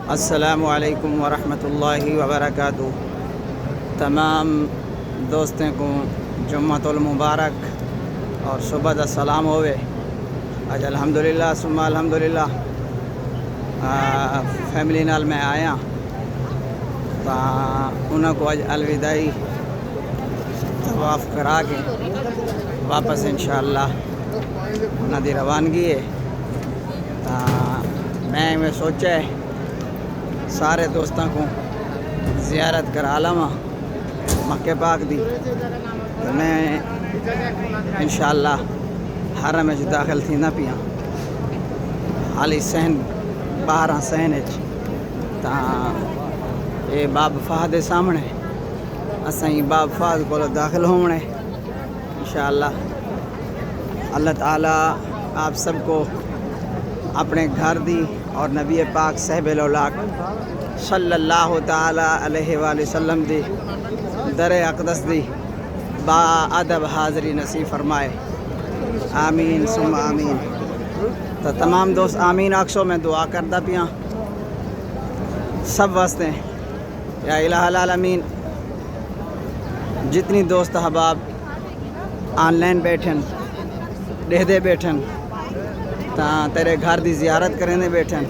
السلام علیکم ورحمۃ اللہ وبرکاتہ۔ تمام دوستوں کو جمعۃ المبارک اور صبح دا سلام ہوئے۔ آج الحمدللہ ثم الحمدللہ فیملی نال میں آیا تو انہوں کو آج الوداعی طواف کرا کے واپس انشاءاللہ انہوں دی روانگی ہے۔ میں سوچا ہے سارے دوستوں کو زیارت کرا لواں مکہ پاک دی، تو میں انشاءاللہ حرم وچ داخل تھی نہ پیا حالی سہن 12 سہن تا یہ باب فہد دے سامنے اساں باب فہد کو داخل ہونے انشاءاللہ۔ اللہ تعالیٰ آپ سب کو اپنے گھر دی اور نبی پاک صاحب الاولاق صلی اللہ تعالیٰ علیہ وآلہ وسلم دی در اقدس دی با ادب حاضری نصیب فرمائے، آمین ثم آمین۔ تو تمام دوست آمین آکسو، میں دعا کردہ پیا سب واسطے یا الہ العالمین۔ جتنی دوست احباب آن لائن بیٹھن دے بیٹھن تا تیرے گھر دی زیارت کرنے بیٹھن،